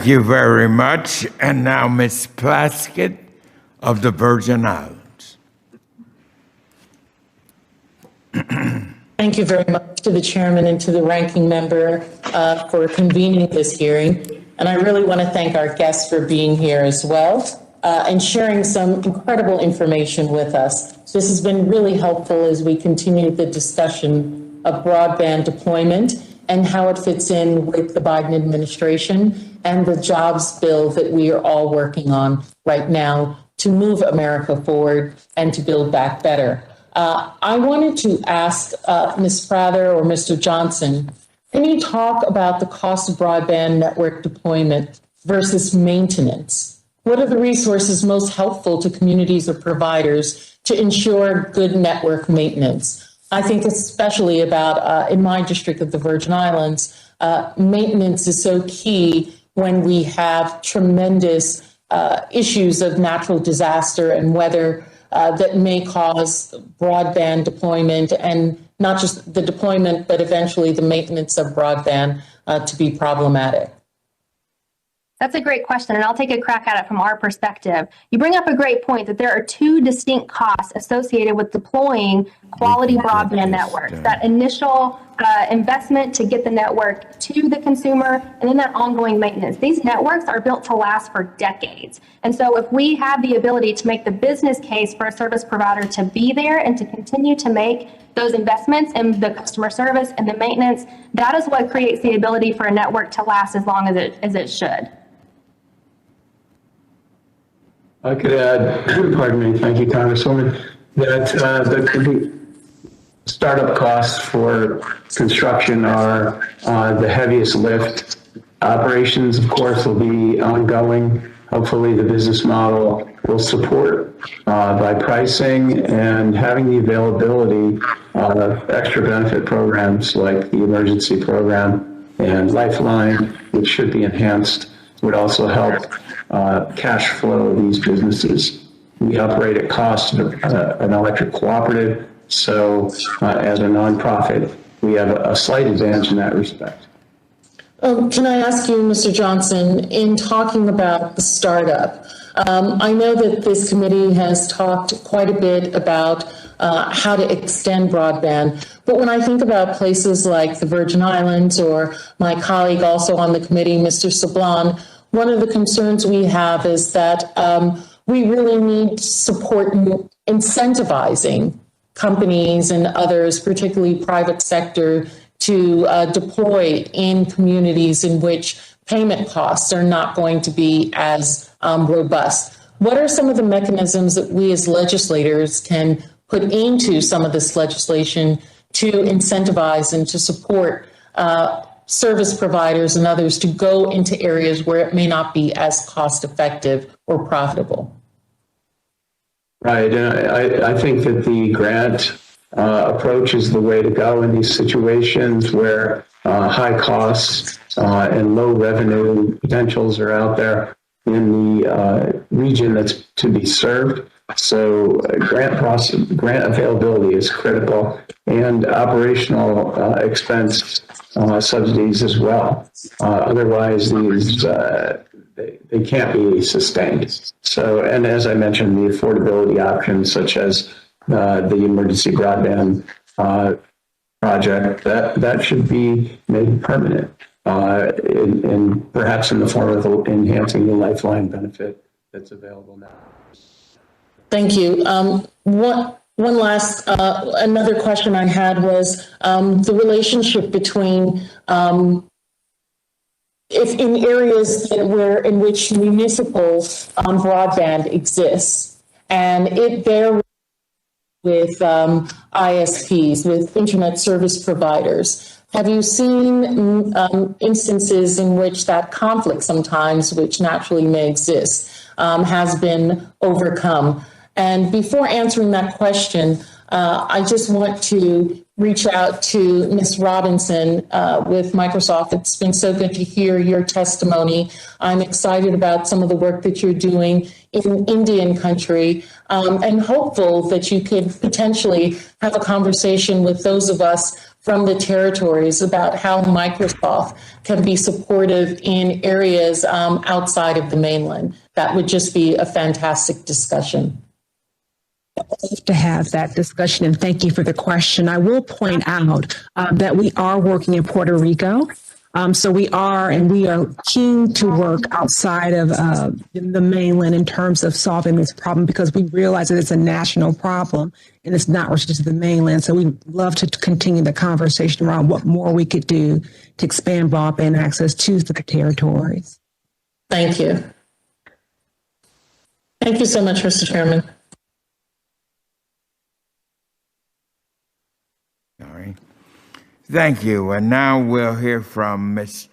Thank you very much. And now Ms. Plaskett of the Virgin Islands. Thank you very much to the chairman and to the ranking member for convening this hearing. And I really want to thank our guests for being here as well and sharing some incredible information with us. This has been really helpful as we continue the discussion of broadband deployment and how it fits in with the Biden administration and the jobs bill that we are all working on right now to move America forward and to build back better. I wanted to ask Ms. Prather or Mr. Johnson, can you talk about the cost of broadband network deployment versus maintenance? What are the resources most helpful to communities or providers to ensure good network maintenance? I think especially about in my district of the Virgin Islands, maintenance is so key when we have tremendous issues of natural disaster and weather that may cause broadband deployment, and not just the deployment, but eventually the maintenance of broadband to be problematic. That's a great question, and I'll take a crack at it from our perspective. You bring up a great point that there are two distinct costs associated with deploying quality broadband networks. That initial investment to get the network to the consumer, and then that ongoing maintenance. These networks are built to last for decades. And so if we have the ability to make the business case for a service provider to be there and to continue to make those investments in the customer service and the maintenance, that is what creates the ability for a network to last as long as it should. I could add, pardon me, thank you, Congresswoman, that the startup costs for construction are the heaviest lift. Operations, of course, will be ongoing. Hopefully the business model will support by pricing and having the availability of extra benefit programs like the emergency program and Lifeline, which should be enhanced, would also help cash flow these businesses. We operate at cost of an electric cooperative, so as a nonprofit, we have a slight advantage in that respect. Can I ask you, Mr. Johnson, in talking about the startup, I know that this committee has talked quite a bit about how to extend broadband, but when I think about places like the Virgin Islands or my colleague also on the committee, Mr. Sablan, one of the concerns we have is that we really need support in incentivizing companies and others, particularly private sector, to deploy in communities in which payment costs are not going to be as robust. What are some of the mechanisms that we as legislators can put into some of this legislation to incentivize and to support service providers and others to go into areas where it may not be as cost effective or profitable? Right, and I think that the grant approach is the way to go in these situations where high costs and low revenue potentials are out there in the region that's to be served. So grant availability is critical, and operational expense subsidies as well. Otherwise, these they can't be sustained. So, and as I mentioned, the affordability options such as the emergency broadband project that should be made permanent, and perhaps in the form of enhancing the Lifeline benefit that's available now. Thank you. One last, another question I had was the relationship between if in areas that in which municipal broadband exists, and it there with ISPs, with internet service providers. Have you seen instances in which that conflict sometimes, which naturally may exist, has been overcome? And before answering that question, I just want to reach out to Ms. Robinson with Microsoft. It's been so good to hear your testimony. I'm excited about some of the work that you're doing in Indian country, and hopeful that you could potentially have a conversation with those of us from the territories about how Microsoft can be supportive in areas outside of the mainland. That would just be a fantastic discussion. To have that discussion, and thank you for the question. I will point out that we are working in Puerto Rico. So we are keen to work outside of the mainland in terms of solving this problem, because we realize that it's a national problem and it's not restricted to the mainland. So we'd love to continue the conversation around what more we could do to expand broadband access to the territories. Thank you. Thank you so much, Mr. Chairman. Thank you. And now we'll hear from Mr.